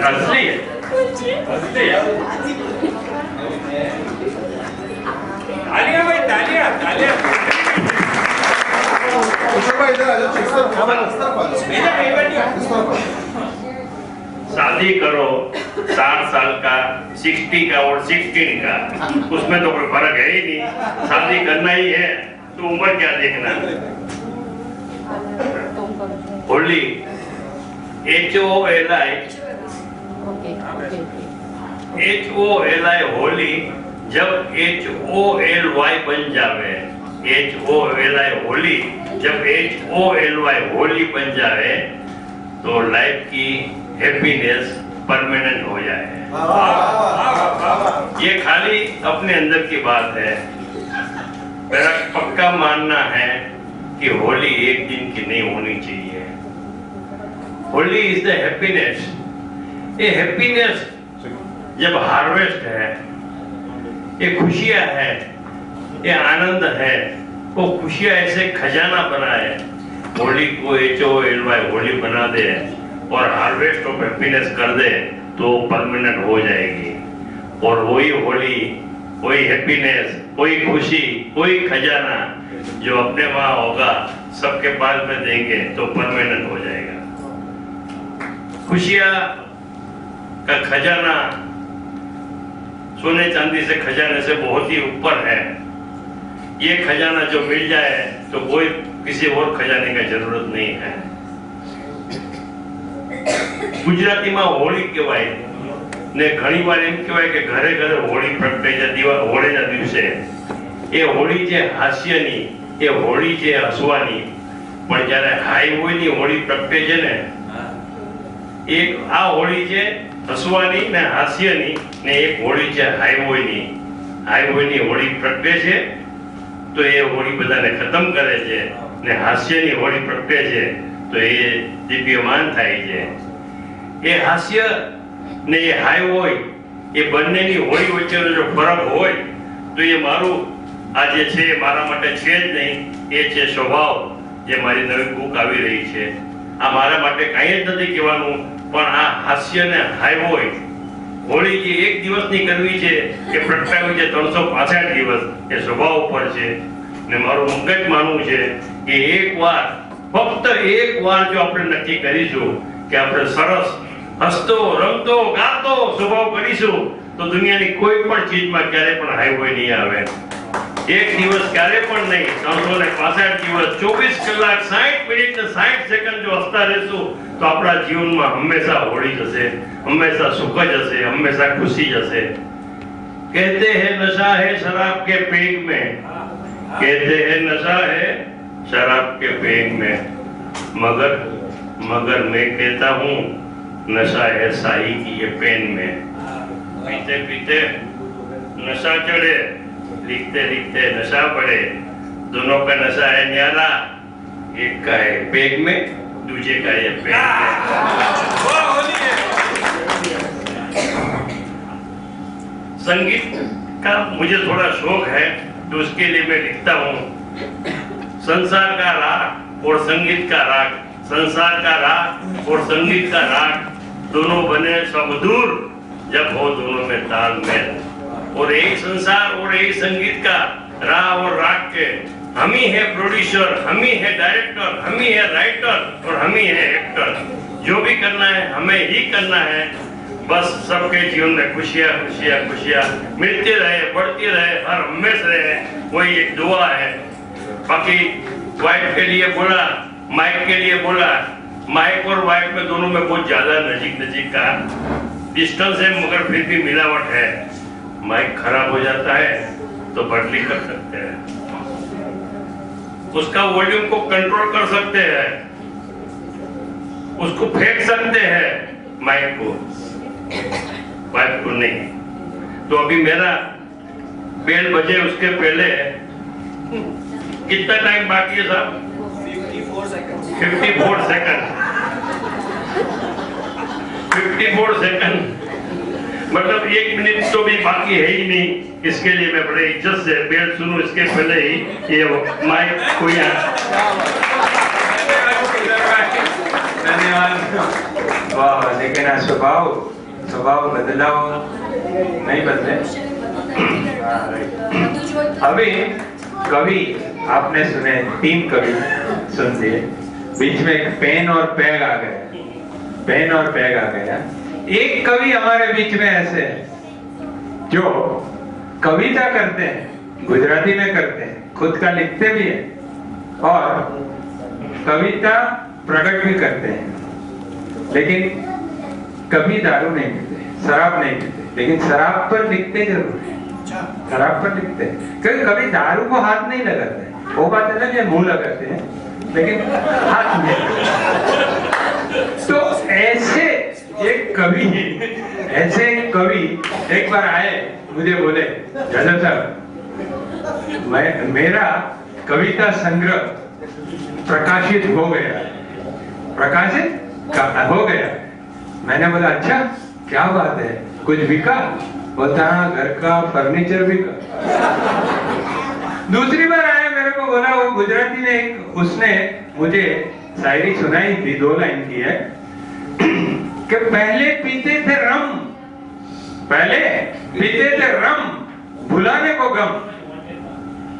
असली है, असली है। तालियां भाई, तालियां, तालियां। शादी करो 60 साल का, 60 का और 16 का, उसमें तो कोई फर्क है ही नहीं। शादी करना ही है तो उम्र क्या देखना। होली HOLI होली जब HOLY बन जावे, HOLI होली जब HOLY होली बन जावे तो लाइफ की हैप्पीनेस परमानेंट हो जाए। ये खाली अपने अंदर की बात है। मेरा पक्का मानना है कि होली एक दिन की नहीं होनी चाहिए। Holi is the happiness. ये हैप्पीनेस जब हार्वेस्ट है, ये खुशियां है, ये आनंद है, वो खुशियां ऐसे खजाना बनाए, होली को HOLY होली बना दे और हार्वेस्ट ऑफ हैप्पीनेस कर दे तो परमानेंट हो जाएगी। और वही होली, वही हैप्पीनेस, वही खुशी, वही खजाना जो अपने वहां होगा सबके पास में देंगे तो परमानेंट हो जाएगा। खुशियां का खजाना सोने चांदी से खजाने से बहुत ही ऊपर है। ये खजाना जो मिल जाए तो कोई किसी और खजाने की जरूरत नहीं है। गुजराती में होली कहेवाय ने घणी बार एम कहेवाय के घरे घरे होली प्रगटाई जाती होळीना दिवसे। ए होली जे हास्यनी, ए होली जे हसवानी, पण ज्यारे हाई होयनी होली प्रगटे छे ने, एक आ होली जे हसवानी ने हास्यनी ने एक होली जे हाई होयनी होली प्रगटे छे तो ये होली बधाने खत्म करे छे ने हास्यनी होली प्रगटे छे तो ये दिव्यमान थाय छे। ये हास्य ने ये हाई होय, ये બંનેની હોળી વચ્ચેનો જો ફરક હોય તો એ મારું આ જે છે મારા માટે છે જ નહીં, એ છે સ્વભાવ જે મારી નવી બુક આવી રહી છે। આ મારા માટે કાંઈ જ નથી કહેવાનું, પણ આ હાસ્ય ને હાઈ હોય હોળી જે એક દિવસની કરવી છે કે પ્રગટાવી છે 365 દિવસ, એ સ્વભાવ ઉપર છે ને મારું મગજ માનવું છે કે એકવાર, ફક્ત એકવાર જો આપણે નક્કી કરીશું કે આપણે સરસ હસતો રમતો ગાતો સ્વભાવ કરીશું તો દુનિયાની કોઈ પણ ચીજમાં ક્યારે પણ હાઈ હોય નહીં આવે। એક દિવસ ક્યારે પણ નહીં, 365 દિવસ 24 કલાક 60 મિનિટ ને 60 સેકન્ડ જો હસતા રહેશું તો આપણા જીવનમાં હંમેશા હોળી જશે, હંમેશા સુખ જ હશે, હંમેશા ખુશી જ હશે। कहते हैं नशा है शराब के पेट में, कहते हैं नशा है शराब के पेट में, मगर मैं कहता हूँ नशा है शाही की ये पेन में। पीते पीते नशा चढ़े, लिखते लिखते नशा पड़े, दोनों का नशा है न्यारा, एक का है पेट में, दूसरे का है पेन में। संगीत का मुझे थोड़ा शौक है तो उसके लिए मैं लिखता हूँ। संसार का राग और संगीत का राग, संसार का राग और संगीत का राग दोनों बने सुमधुर जब हो दोनों में तालमेल। और एक संसार और एक संगीत का राग और राग के हम ही है प्रोड्यूसर, हम ही है डायरेक्टर, हम ही है राइटर और हम ही है एक्टर। जो भी करना है हमें ही करना है। बस सबके जीवन में खुशियाँ खुशियाँ खुशियाँ मिलती रहे, बढ़ती रहे, हर हमेशा रहे, वही एक दुआ है। बाकी वाइफ के लिए बोला, माइक के लिए बोला, माइक और वाइफ में दोनों में बहुत ज्यादा नजीक का डिस्टेंस है, मगर फिर भी मिलावट है। माइक खराब हो जाता है तो बदली कर सकते हैं, उसका वॉल्यूम को कंट्रोल कर सकते हैं, उसको फेंक सकते हैं माइक को, वाइफ को नहीं। तो अभी मेरा बेल बजे उसके पहले कितना टाइम बाकी है साहब? 54 सेकंड 54 सेकंड, मतलब 1 मिनट तो भी बाकी है ही नहीं। इसके लिए मैं बड़े इज्जत से बेल सुनूं इसके पहले ही ये माइक को यहाँ। धन्यवाद। वाह, लेकिन स्वभाव बदलाव नहीं बदले। अभी कवि आपने सुने, 3 कवि सुन लिए, बीच में एक पेन और पैग आ गया। एक कवि हमारे बीच में ऐसे है जो कविता करते हैं, गुजराती में करते हैं, खुद का लिखते भी हैं और कविता प्रकट भी करते हैं, लेकिन कभी दारू नहीं पीते, शराब नहीं पीते, लेकिन शराब पर लिखते जरूर है। शराब पर लिखते हैं, क्योंकि कभी दारू को हाथ नहीं लगाते, वो बात अलग है, मुंह लगाते हैं, लेकिन हाथ नहीं। तो ऐसे एक कवि एक बार आए, मुझे बोले, यादव साहब, मेरा कविता संग्रह प्रकाशित हो गया। मैंने बोला, अच्छा क्या बात है, कुछ बिका? बोलता, हाँ, घर का फर्नीचर बिका। दूसरी बार आया, मेरे को बोला, वो गुजराती में उसने मुझे शायरी सुनाई थी, 2 लाइन की है कि पहले पीते थे रम, भुलाने को गम,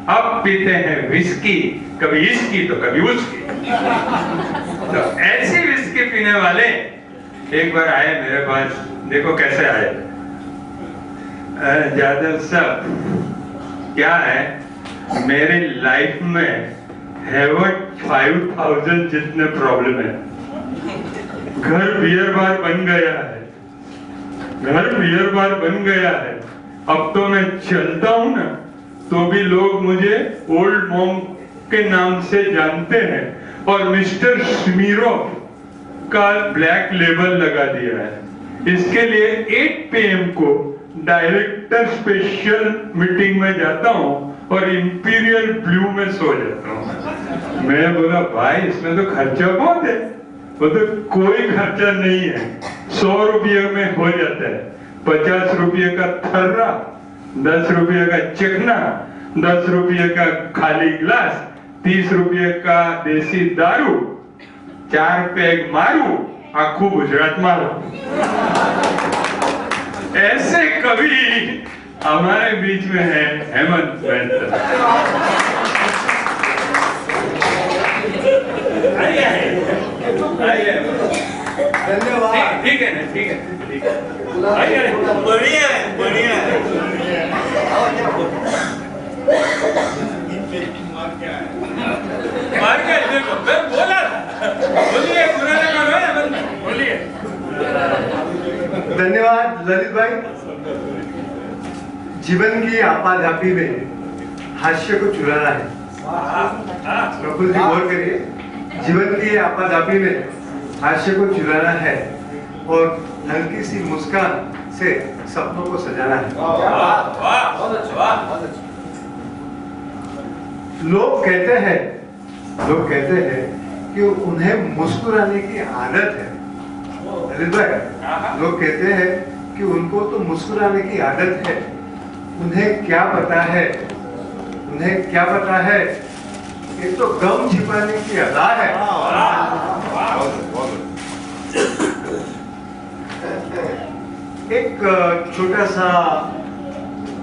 अब पीते हैं विस्की, कभी इसकी तो कभी उसकी। तो ऐसी विस्की पीने वाले एक बार आए मेरे पास, देखो कैसे आए। यादव साहब, क्या है, मेरे लाइफ में हैवर्ड 5000 जितने प्रॉब्लम है। घर बियर बार बन गया है, अब तो मैं चलता हूं ना, तो भी लोग मुझे ओल्ड मॉम के नाम से जानते हैं, और मिस्टर स्मीरोव का ब्लैक लेबल लगा दिया है। इसके लिए 8 PM को डायरेक्टर स्पेशल मीटिंग में जाता हूँ और इंपीरियल ब्लू में सो जाता हूँ। मैं बोला, भाई इसमें तो खर्चा बहुत है। वो तो कोई खर्चा नहीं है, 100 रुपये में हो जाता है। 50 रुपये का थर्रा, 10 रुपये का चखना, 10 रुपये का खाली गिलास, 30 रुपये का देसी दारू, 4 पैग मारू, आखू गुजरात मारू। ऐसे कवि हमारे बीच में है हेमंत मेहता। धन्यवाद। ठीक है ना, ठीक है, बढ़िया है। मार क्या देखो, मैं बोला, बोलिए, बोलिए। धन्यवाद ललित भाई। जीवन की आपाधापी में हास्य को चुराना है। प्रफुल्ल जी गौर करिए, जीवन की आपाधापी में हास्य को चुराना है और हल्की सी मुस्कान से सपनों को सजाना है। लोग कहते हैं कि उन्हें मुस्कुराने की आदत है। ललित भाई, लोग कहते हैं कि उनको तो मुस्कुराने की आदत है। उन्हें क्या पता है, ये तो गम छिपाने की अदा है। एक छोटा सा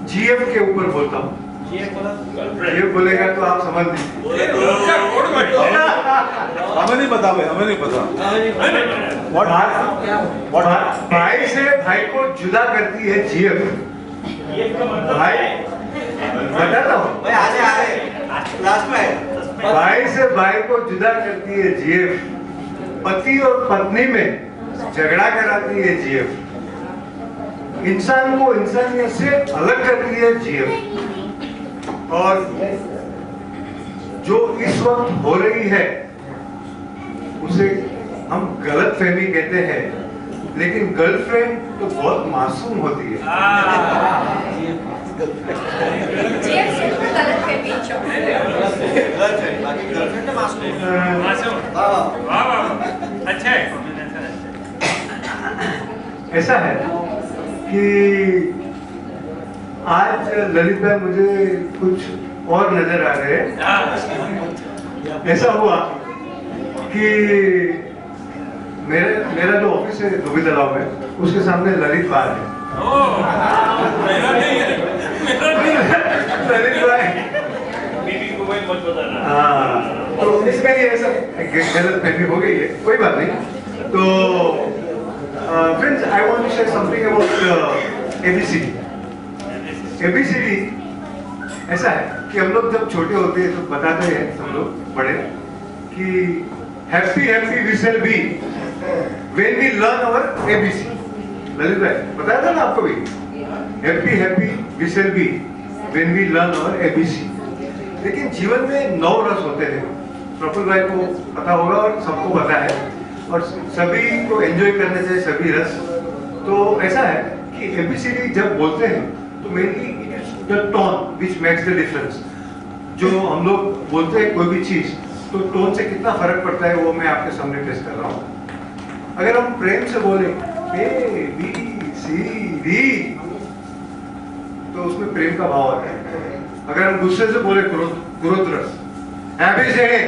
GF के ऊपर बोलता हूँ। GF बोलेगा तो आप समझ लीजिए। हमें नहीं पता। भाई से भाई को जुदा करती है GF। भाई बताता हूँ, भाई से भाई को जुदा करती है GF। पति और पत्नी में झगड़ा कराती है GF। इंसान को इंसानियत से अलग करती है GF। और जो इस वक्त हो रही है उसे हम गलतफहमी कहते हैं, लेकिन गर्लफ्रेंड तो बहुत मासूम होती है। अच्छा है। ऐसा है कि आज ललित भाई मुझे कुछ और नजर आ रहे हैं। ऐसा हुआ कि मेरा जो ऑफिस है धोबी तालाब में, उसके सामने ललित बार है। ललित बार बीबी को भाई मत बताना। हाँ, तो इसमें ये सब गलत फहमी हो गई है, कोई बात नहीं। तो friends, I want to say something about ABCD. ABCD ऐसा है कि हम लोग जब छोटे होते हैं तो बताते हैं सब लोग बड़े कि happy happy we shall be when we learn our ABC. Lalit भाई बताया था ना आपको भी, happy happy we shall be when we learn our ABC. लेकिन जीवन में 9 रस होते हैं, प्रफुल्ल भाई को पता होगा और सबको पता है, और सभी को एंजॉय करने चाहिए सभी रस। तो ऐसा है कि एबीसीडी जब बोलते हैं तो mainly it is the tone which makes the difference. जो हम लोग बोलते हैं कोई भी चीज, तो टोन से कितना फर्क पड़ता है वो मैं आपके सामने पेश कर रहा हूँ। अगर हम प्रेम से बोले ए बी सी डी, तो उसमें प्रेम का भाव आता है। अगर हम गुस्से से बोले क्रोध रस एबीसीडी,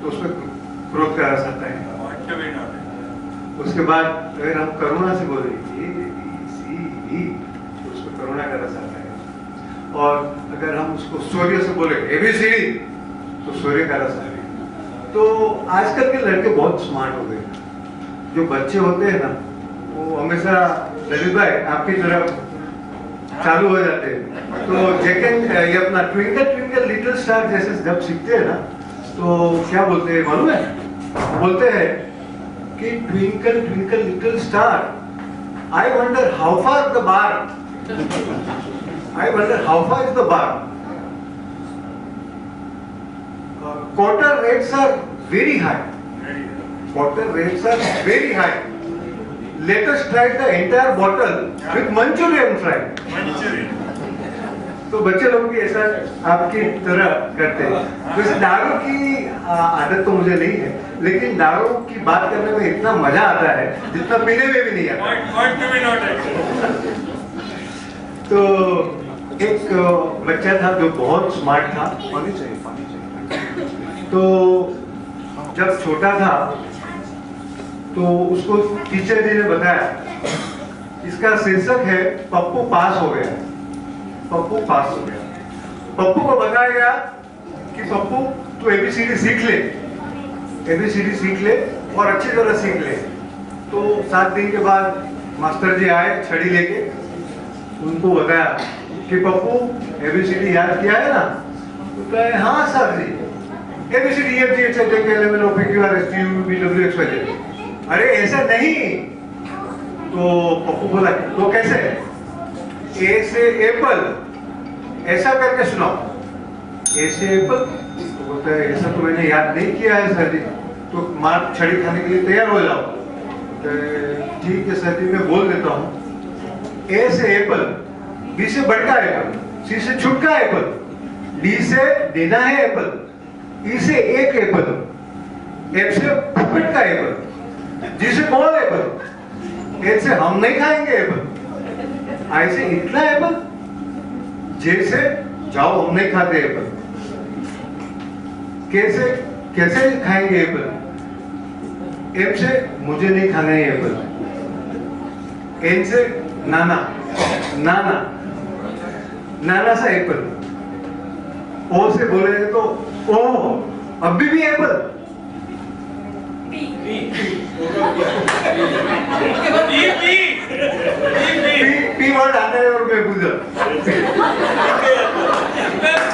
तो उसमें क्रोध का रस आता है। उसके बाद अगर हम करुणा से बोले ए बी सी डी, तो उसमें करुणा का रस आता है। और अगर हम उसको सूर्य से बोले एबीसीडी, तो सूर्य का रस आता है। तो आजकल के लड़के बहुत स्मार्ट हो गए। जो बच्चे होते हैं ना, वो हमेशा ललित भाई आपकी तरफ चालू हो जाते हैं। तो जेकन ये अपना ट्विंकल ट्विंकल लिटिल स्टार जैसे जब सीखते हैं ना, तो क्या बोलते हैं मालूम है? बोलते हैं कि twinkle twinkle little star, I wonder how far the bar, I wonder how far is the bar, quarter rates are very high, quarter rates are very high, let us try the entire bottle with Manchurian fried। तो बच्चे लोग भी ऐसा आपकी तरह करते हैं। वैसे दारू की आदत तो मुझे नहीं है, लेकिन दारू की बात करने में इतना मजा आता है जितना पीने में भी नहीं आता। तो एक बच्चा था जो बहुत स्मार्ट था, पानी चाहिए। तो जब छोटा था तो उसको टीचर जी ने बताया, इसका शीर्षक है पप्पू पास हो गया। पप्पू पास हो गया। पप्पू को बताया गया कि पप्पू तू एबीसीडी सीख ले, एबीसीडी सीख ले और अच्छी तरह सीख ले। तो 7 दिन के बाद मास्टर जी आए छड़ी लेके, उनको बताया कि पप्पू एबीसीडी याद किया है ना? तो कहे हाँ sir ji, A B C D F G H I J K L M N O P Q R S T U V W X Y Z. अरे ऐसा नहीं। तो पप्पू बोला तो कैसे? ए से एप्पल ऐसा करके सुनाओ। ए से एप्पल। तो बोलता है ऐसा तो मैंने याद नहीं किया है सर जी। तो मार छड़ी खाने के लिए तैयार हो जाओ। तो ठीक है सर जी मैं बोल देता हूँ। ए से एप्पल, बी से बड़का एप्पल, सी से छुटका एप्पल, डी से देना है एप्पल, ई से एक एप्पल, एफ से फुफट का एप्पल, जी से कौन एप्पल, एच से हम नहीं खाएंगे एप्पल, आई से इतना एप्पल, जे से जाओ हम नहीं खाते एप्पल, के से कैसे खाएंगे एप्पल, एम से मुझे नहीं खाना है एप्पल, एन से नाना, नाना, नाना सा एप्पल, ओ से बोले तो ओ अभी भी एप्पल, पी वर्ड आता है और मैं गुजर।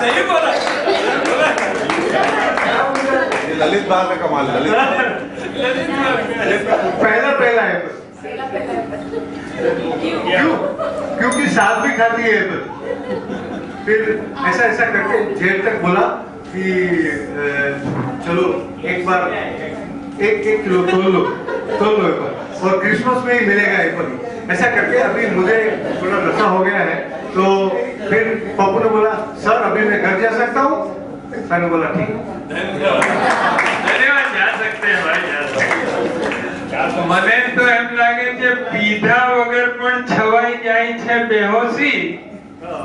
सही बोला। ललित बाल का कमाल। पहला एप्पल। क्यों? क्योंकि साथ भी खाती है एप्पल। फिर ऐसा करके जेल तक बोला कि चलो एक बार एक किलो तोल लो एप्पल और क्रिसमस में ही मिलेगा एप्पल। ऐसा करके अभी मुझे थोड़ा नशा हो गया है। तो फिर पप्पू ने बोला सर अभी मैं घर जा सकता हूँ? सर ने बोला ठीक। धन्यवाद, जा सकते हैं भाई, जा सकते हैं। મને તો એમ લાગે છે પીધા વગર પણ છવાઈ જાય છે બેહોશી,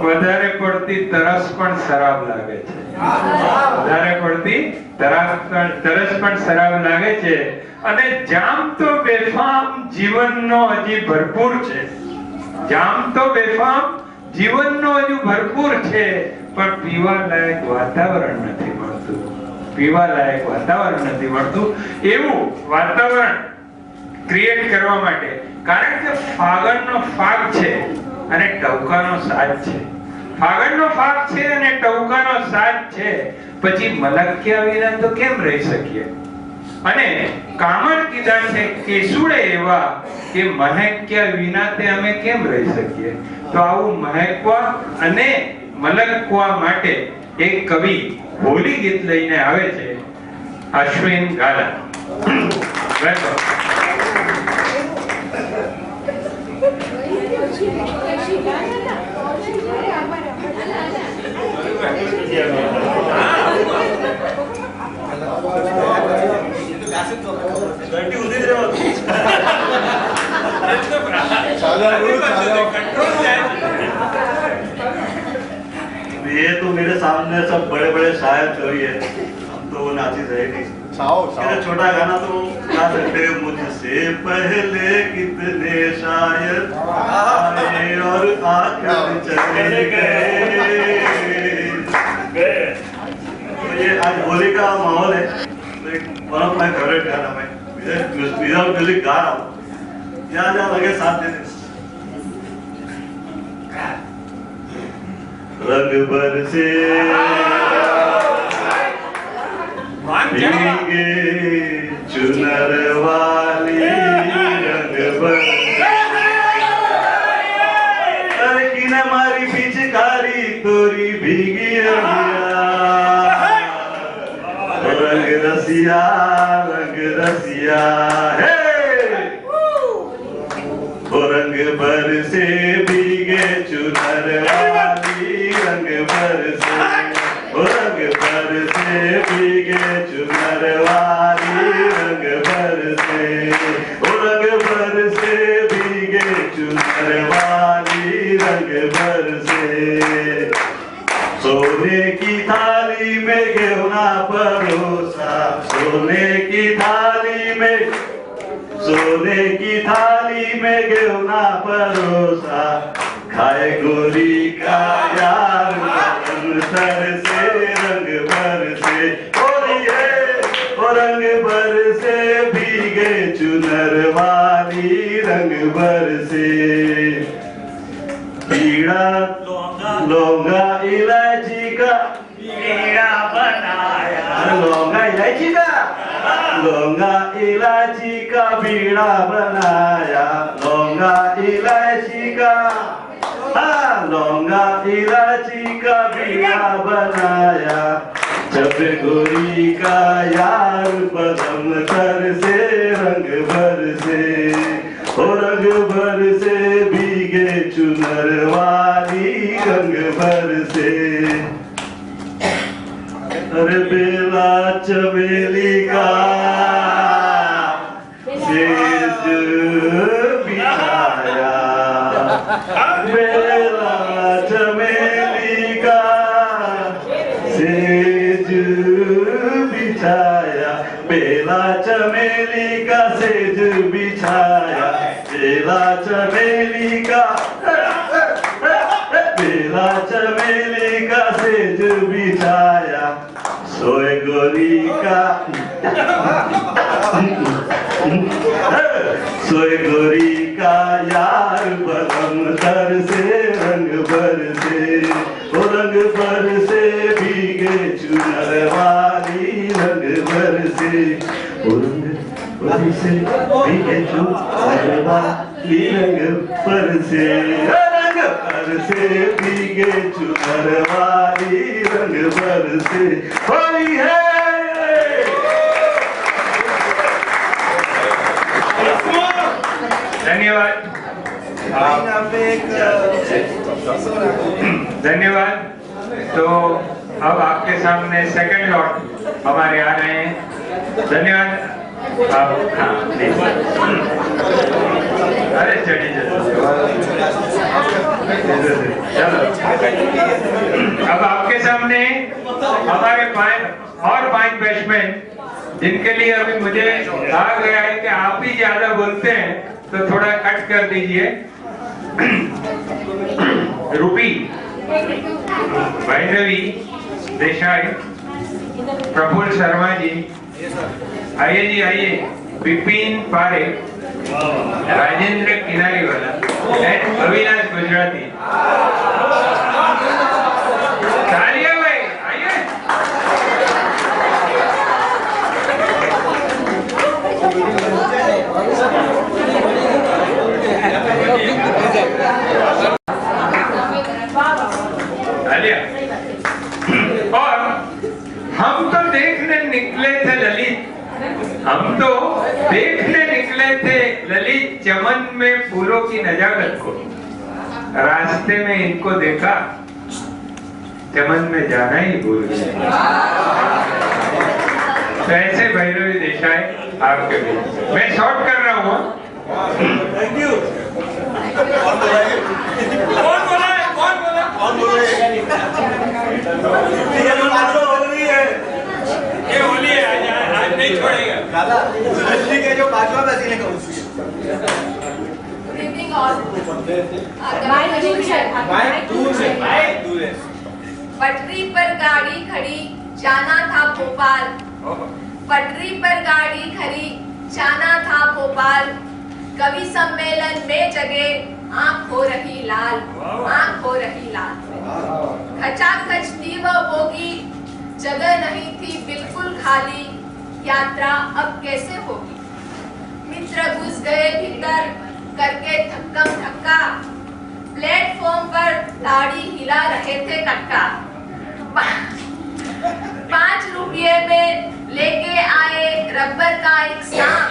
વધારે પડતી તરસ પણ શરાબ લાગે છે। વધારે પડતી તરસ પણ શરાબ લાગે છે અને જામ તો બેફામ જીવનનો હજી ભરપૂર છે. જામ તો બેફામ જીવનનો હજુ ભરપૂર છે, પણ પીવા લાયક વાતાવરણ નથી મળતું. પીવા લાયક વાતાવરણ નથી મળતું. એવું વાતાવરણ ક્રિએટ કરવા માટે, કારણ કે ફાગણનો ફાગ છે અને ટવકાનો સાજ છે. ફાગણનો ફાગ છે અને ટવકાનો સાજ છે, પછી મલક્યા વિના તો કેમ રહી શકીએ? અને કામળ કીધા છે કેસુડે એવા કે મહેક્યા વિના તે અમે કેમ રહી શકીએ? તો આવું મહેકવા અને મલકવા માટે એક કવિ હોલી ગીત લઈને આવે છે, અશ્વિન ગાલા. ये तो मेरे सामने सब बड़े बड़े शायर चोरी है, हम तो वो नाची रहेगी. मेरा छोटा गाना तो गा सकते हैं. मुझसे पहले कितने शायर आए और आकर चले गए. तो ये आज होली का माहौल है, तो एक वन ऑफ माय फेवरेट गाना मैं विदाउट म्यूजिक गा रहा हूँ. जहाँ जहाँ लगे साथ देने. रंग बरसे भीगे चुनर वाली, रंग बरसे अरे किन मारी पिचकारी तोरी भीगी रंगिया. रंग रसिया है रंग बरसे भीगे चुनर वाली, रंग बरसे भीगे चुनर वाली, रंग बरसे भीगे चुनर वाली, रंग बरसे. सोने की थाली में गेहूं परोसा, सोने की थाली में गेहूं परोसा, खाए गोरी का यार सर से. रंग बरसे और रंग बरसे भीगे चुनर वाली, रंग बरसे. पीड़ा लौंगा इलायची का बीड़ा बनाया, लौंगा इलायची का बीड़ा बनाया. लौंगा इलायची का बीड़ा बनाया. जब गोरी का यार बदम तर से, रंग बरसे रंग बरसे भीगे चुनर वाली, रंग बरसे. अरे बेला चमेली का सेज बिछाया, बेला चमेली का सेज बिछाया. बेला चमेली का सेज बिछाया. बेला चमेली का सेज बिछाया. सोए गोरी का यार बदम तर से, रंग बरसे भीगे चुनर वाली, रंग बरसे भीगे चुनर वाली, रंग बरसे भीगे चुनर वाली, रंग बरसे. होली है. धन्यवाद. धन्यवाद. तो अब आपके सामने सेकंड लॉट हमारे आ रहे हैं. धन्यवाद. हाँ अरे चलिए चलो. अब आपके सामने हमारे 5 बैट्समैन जिनके लिए अभी मुझे कहा गया है कि आप ही ज्यादा बोलते हैं तो थोड़ा कट कर दीजिए। रूपी, वैष्णवी देसाई, प्रफुल्ल शर्मा जी, आइए जी आइए, विपिन पारेख, राजेंद्र किनारीवाला एंड अविनाश गुजराती। तालियां भाई, आइए। और हम तो देखने निकले थे ललित, हम तो देखने निकले थे ललित चमन में फूलों की नजाकत को। रास्ते में इनको देखा, चमन में जाना ही भूल गए। तो ऐसे भैरवी देसाई आपके लिए मैं शॉर्ट कर रहा हूँ। Thank you. कौन बोला है? कौन बोला? कौन बोल रहे हैं? ये जो बातों हो रही है, ये होली है, आज नहीं छोड़ेगा। दादा दिल्ली के जो 5वां वसीले का उसकी Evening all. पटरी पर गाड़ी खड़ी, जाना था भोपाल। पटरी पर गाड़ी खड़ी, जाना था भोपाल। कवि सम्मेलन में जगे, आंख हो रही लाल, आंख हो रही लाल। खचाखच थी वह बोगी, जगह नहीं थी बिल्कुल खाली। यात्रा अब कैसे होगी? मित्र घुस गए भीतर करके धक्कम धक्का। प्लेटफॉर्म पर दाढ़ी हिला रहे थे टक्का। 5 रुपये में लेके आए रबर का एक सांप।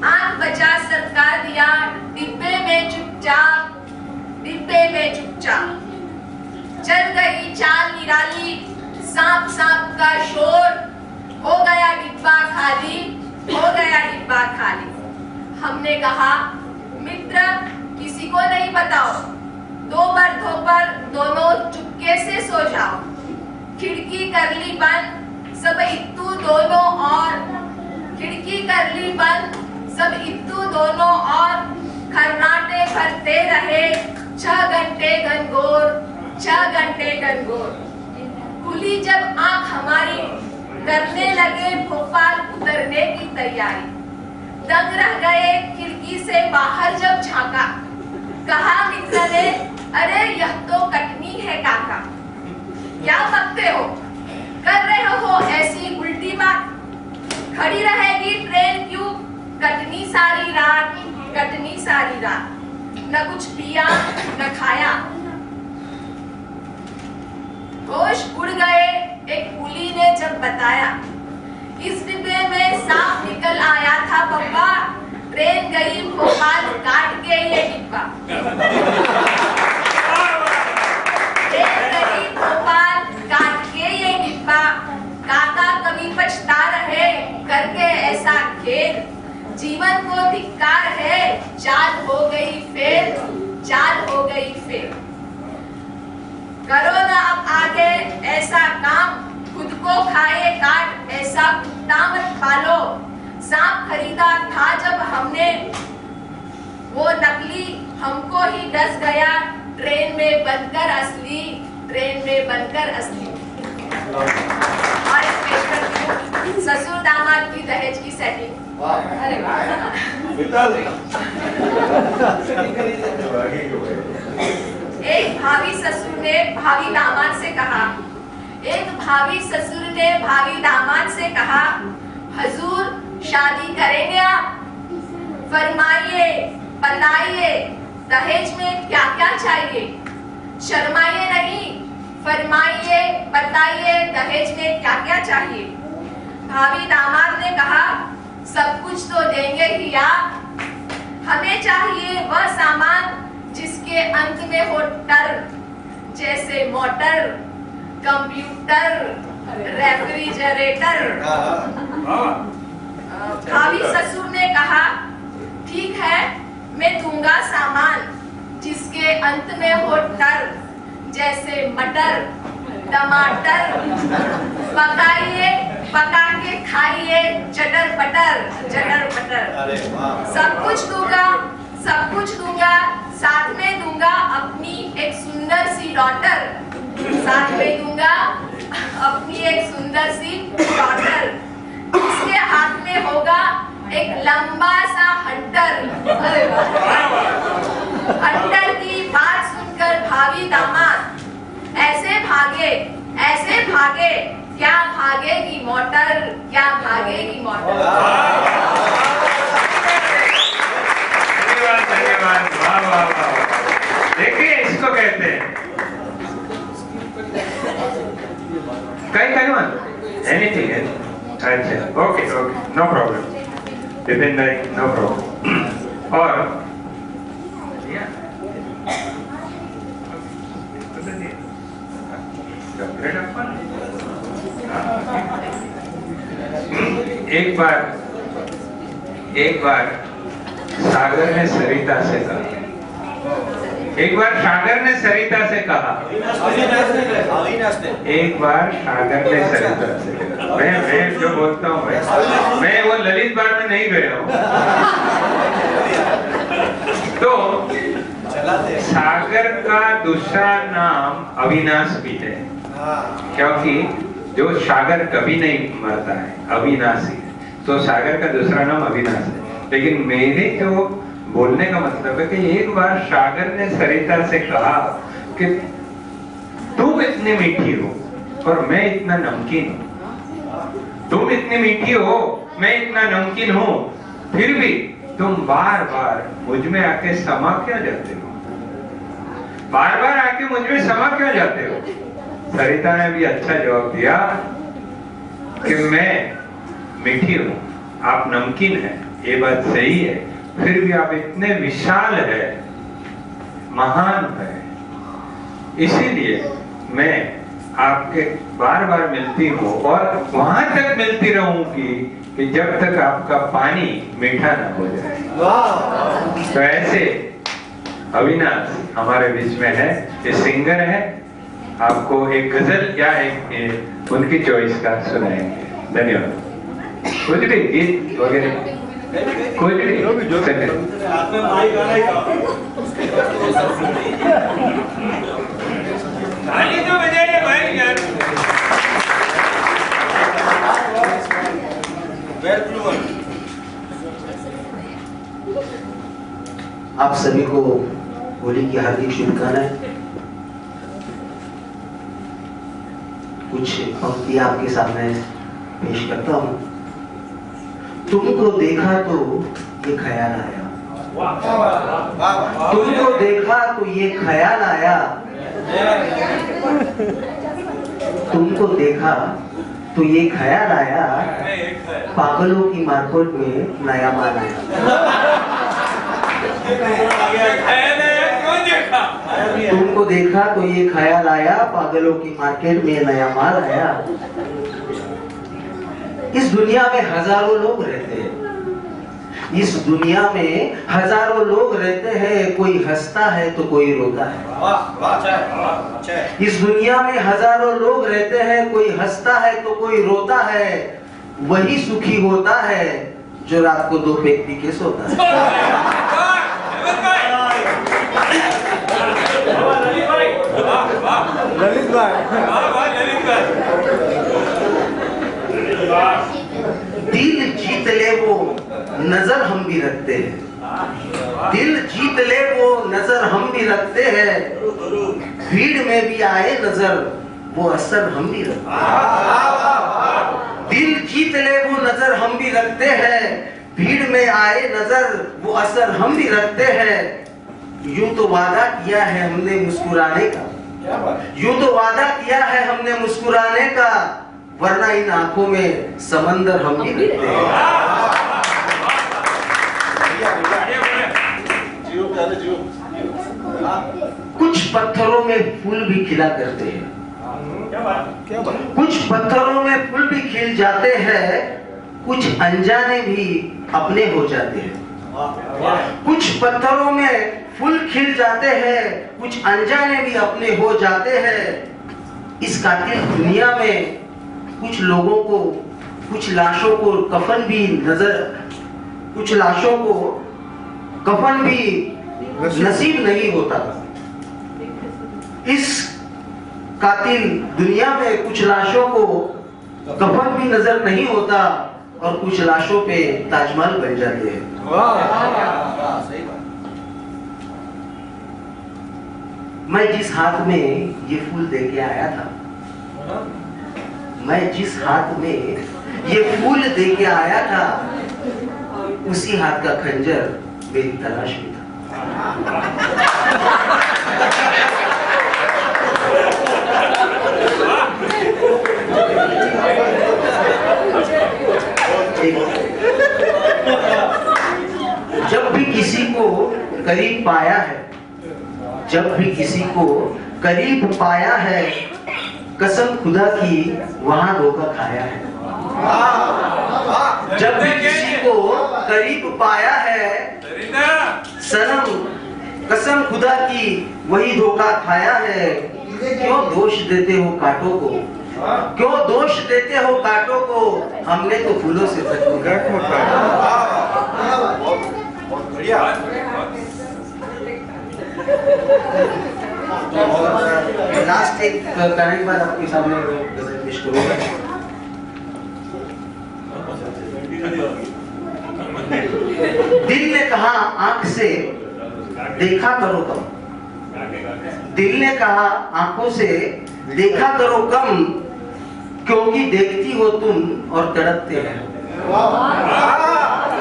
आंख बचा सरका दिया डिब्बे में चुपचाप, डिब्बे में चुपचाप। चल गई चाल निराली, सांप सांप का शोर। हो गया डिब्बा खाली, हो गया डिब्बा खाली। हमने कहा मित्र किसी को नहीं बताओ, 2 बर्थों पर दोनों चुपके से सो जाओ। खिड़की कर ली बंद, सब इत्तू दोनों और। खिड़की कर ली बंद, सब इत्तू दोनों और। खर्राटे भरते रहे 6 घंटे घनघोर, 6 घंटे घनघोर। खुली जब आंख हमारी, करने लगे भोपाल उतरने की तैयारी। दंग रह गए खिड़की से बाहर जब झांका। कहा मित्र ने, अरे यह तो कटनी है काका। क्या बकते हो, कर रहे हो ऐसी उल्टी बात। खड़ी रहेगी ट्रेन क्यों कटनी सारी रात, कटनी सारी रात। न कुछ पिया न खाया, होश उड़ गए एक कुली ने जब बताया। इस डिब्बे में सांप निकल आया था पप्पा, ट्रेन गई भोपाल काट के ये डिब्बा। ट्रेन गई भोपाल काट के ये डिब्बा। काका कभी पछता रहे करके ऐसा खेल। जीवन को धिक्कार है, चाल हो गई फेल, चाल हो गई फेल। करो ना अब आगे ऐसा काम, खुद को खाए काट ऐसा कुत्ता मत पालो। सांप खरीदा था जब हमने, वो नकली हमको ही डस गया। ट्रेन में बनकर असली, ट्रेन में बनकर असली। और इस पेश करती हूँ ससुर दामाद की दहेज की सेटिंग। अरे एक भावी ससुर ने भावी दामाद से कहा, एक भावी ससुर ने भावी दामाद से कहा, हजूर शादी करेंगे आप? फरमाइए बताइए दहेज में क्या क्या चाहिए। शर्माइए नहीं, फरमाइए बताइए दहेज में क्या क्या चाहिए। भावी दामाद ने कहा, सब कुछ तो देंगे ही आप, हमें चाहिए वह सामान जिसके अंत में हो टर, जैसे मोटर, कंप्यूटर, रेफ्रिजरेटर। भावी ससुर ने कहा, ठीक है मैं दूंगा सामान जिसके अंत में हो टर, जैसे मटर, टमाटर, पकाइए, पका के खाइए, चटर पटर, चटर पटर। सब कुछ दूंगा, सब कुछ दूंगा, साथ में दूंगा अपनी एक सुंदर सी डॉटर, साथ में दूंगा अपनी एक सुंदर सी डॉटर। उसके हाथ में होगा एक लंबा सा हंटर। अरे वाह! हंटर की बात सुनकर भावी दामाद ऐसे भागे, क्या भागेगी मोटर, क्या भागेगी मोटर। धन्यवाद, वाह वाह वाह। देखिए इसको कहते हैं कहीं एनीथिंग। अच्छा, okay okay, no problem Vipin भाई, नो प्रॉब्लम। और एक बार सागर ने सरिता से कहा, एक बार सागर ने सरिता से कहा, मैं जो बोलता हूँ मैं वो ललित बार में नहीं गया हूँ। तो सागर का दूसरा नाम अविनाश भी है, क्योंकि जो सागर कभी नहीं मरता है, अविनाशी है, तो सागर का दूसरा नाम अविनाश है। लेकिन मेरे जो बोलने का मतलब है कि एक बार सागर ने सरिता से कहा कि तुम इतनी मीठी हो और मैं इतना नमकीन हूँ, तुम इतनी मीठी हो, मैं इतना नमकीन हूँ, फिर भी तुम बार बार मुझ में आके समा क्यों जाते हो, बार बार आके मुझ में समा क्यों जाते हो। सरिता ने भी अच्छा जवाब दिया कि मैं मीठी हूँ, आप नमकीन हैं, ये बात सही है, फिर भी आप इतने विशाल है, महान है, इसीलिए मैं आपके बार बार मिलती हूँ और वहां तक मिलती रहूंगी कि जब तक आपका पानी मीठा ना हो जाए। तो ऐसे अविनाश हमारे बीच में है, ये सिंगर है, आपको एक गजल या एक उनकी चॉइस का सुनाएंगे। धन्यवाद। कुछ भी गीत वगैरह कोई भी तो बजाइए भाई यार। आप सभी को होली की हार्दिक शुभकामनाएं। कुछ पंक्ति आपके सामने पेश करता हूँ। तुमको देखा तो ये ख्याल आया, तुमको देखा तो ये ख्याल आया, तुमको देखा तो ये ख्याल आया, पागलों की मार्केट में नया माल आया। तुमको देखा तो ये ख्याल आया, पागलों की मार्केट में नया माल आया। इस दुनिया में हजारों लोग रहते हैं, इस दुनिया में हजारों लोग रहते हैं, कोई हंसता है तो कोई रोता है। इस दुनिया में हजारों लोग रहते हैं, कोई हंसता है तो कोई रोता है। वही सुखी होता है जो रात को 2 पैक पी के सोता है। ललित भाई दिल जीत ले वो नजर हम भी रखते हैं, दिल जीत ले वो नजर हम भी रखते हैं। भीड़ में भी आए नजर वो असर हम भी रखते हैं। दिल जीत ले वो नजर हम भी रखते हैं, भीड़ में आए नजर वो असर हम भी रखते हैं। यूं तो वादा किया है हमने मुस्कुराने का, यूं तो वादा किया है हमने मुस्कुराने का, वरना इन आंखों में समंदर हम भी देखते हैं। कुछ पत्थरों में फूल भी खिला करते हैं, कुछ पत्थरों में फूल भी खिल जाते हैं, कुछ अनजाने भी अपने हो जाते हैं। कुछ पत्थरों में फूल खिल जाते हैं, कुछ अनजाने भी अपने हो जाते हैं। इस कातिल दुनिया में कुछ लोगों को, कुछ लाशों को कफन भी नजर, कुछ लाशों को कफन भी नसीब नहीं होता। इस कातिल दुनिया में कुछ लाशों को कफन भी नजर नहीं होता और कुछ लाशों पे ताजमहल बन जाते हैं। मैं जिस हाथ में ये फूल देके आया था, मैं जिस हाथ में ये फूल देके आया था, उसी हाथ का खंजर मेरी तलाश में था। जब भी किसी को करीब पाया है, जब भी किसी को करीब पाया है, कसम खुदा की वहां धोखा खाया है। जब भी किसी को करीब पाया है, सनम कसम खुदा की वही धोखा खाया है। क्यों दोष देते हो कांटों को, क्यों दोष देते हो कांटों को, हमने तो फूलों से लास्ट एक गाने के बाद आपके सामने गजल पेश करूंगा। दिल ने कहा आंख से देखा करो कम, दिल ने कहा आंखों से देखा करो कम, क्योंकि देखती हो तुम और तड़पते हैं।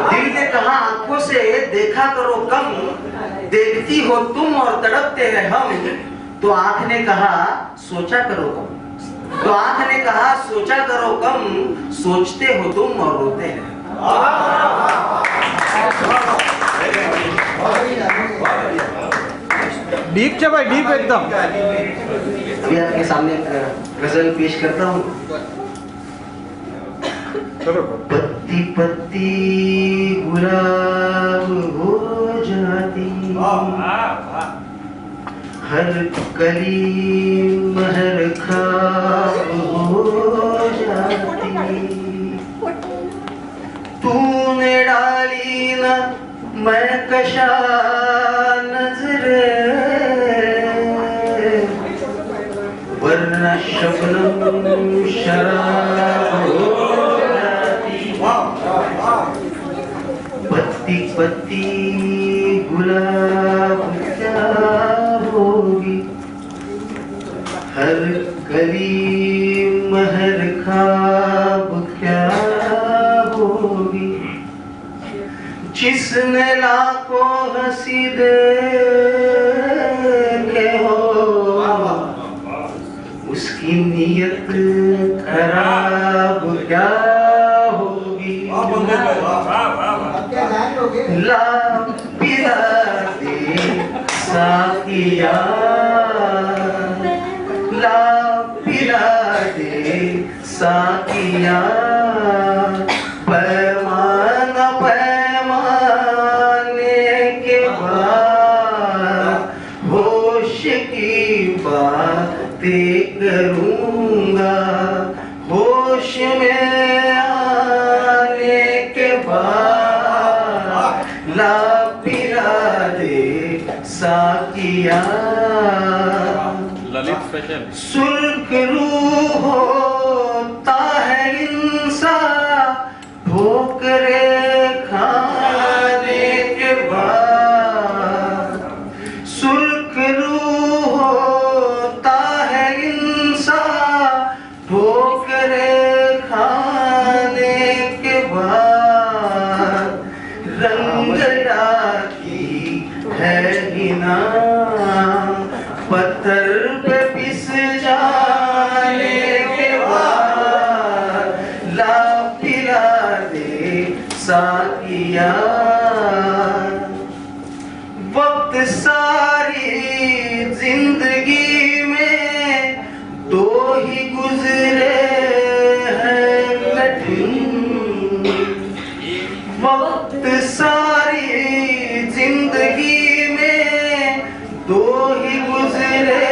दिल ने कहा आंखों से देखा करो कम, देखती हो तुम और तड़पते हैं हम। तो आंख ने कहा सोचा करो कम, तो आंख ने कहा सोचा करो कम, सोचते हो तुम और रोते हैं। डीप है भाई, डीप एकदम। अभी आपके सामने गजल पेश करता हूँ। पत्ती पत्ती गुलाब हो जाती, हर कली महर खाब हो जाती। तूने डाली न मैं कशा नजरे, वरना शबनम शराब हो जाती। पत्ती पत्ती गुलाब क्या होगी, हर कली महर खाब क्या होगी। जिसने लाखों हंसी देखे हो, उसकी नीयत खराब क्या होगी। ला पिला दे साकिया, ला पिला दे साकिया। पैमाना पैमाने के बाद होश की बातें करूंगा, होश में आने के बाद ला पिला दे साकिया। ललित स्पेशल। सुर्ख रूह होता है इंसान, ठोकरे खाने के बाद। सुर्ख रूह होता है इंसान, ठोकरे खाने के बाद। रंग डाकी है हिना, पत्थर पे पिस जाने के बाद। ला पिला दे साकिया। वक्त सारी जिंदगी में दो ही गुजरे हैं कठिन। वक्त सारी जिंदगी में दो ही गुजरे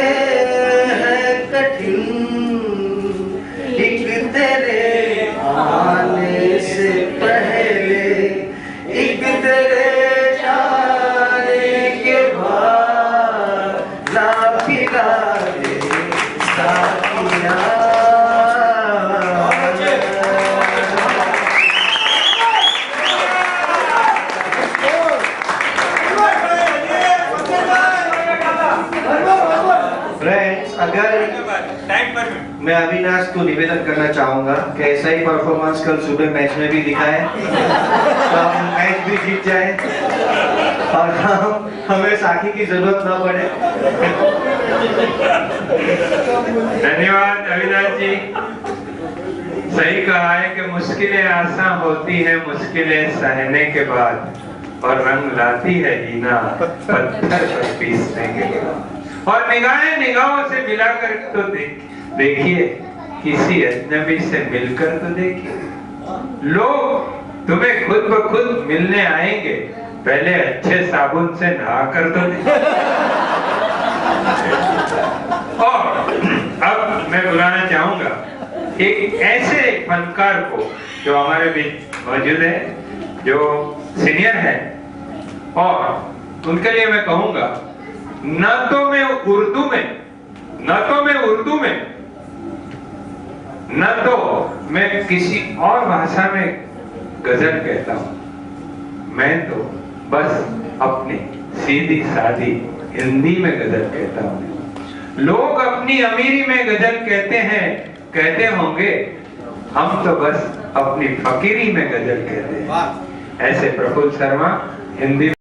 हैं कठिन। फ्रेंड्स, अगर मैं अविनाश को निवेदन करना चाहूंगा कि ऐसा ही परफॉर्मेंस कल सुबह मैच में भी दिखाए तो हम मैच भी जीत जाए और हमें साथी की जरूरत ना पड़े। धन्यवाद अविनाश जी। सही कहा है कि मुश्किलें आसान होती हैं मुश्किलें सहने के बाद, और रंग लाती है हीना पत्थर पर पीसने के बाद। और निगाहें निगाहों से मिलाकर तो देखिए, किसी अजनबी से मिलकर तो देखिए। लोग तुम्हें खुद ब खुद मिलने आएंगे, पहले अच्छे साबुन से नहाकर तो देखिए। और अब मैं बुलाना चाहूंगा एक ऐसे फनकार को जो हमारे बीच मौजूद है, जो सीनियर है, और उनके लिए मैं कहूंगा न तो मैं उर्दू में न तो मैं किसी और भाषा में गजल कहता हूं, मैं तो बस अपनी सीधी सादी हिंदी में गजल कहता हूं। लोग अपनी अमीरी में गजल कहते होंगे, हम तो बस अपनी फकीरी में गजल कहते हैं। ऐसे प्रफुल्ल शर्मा हिंदी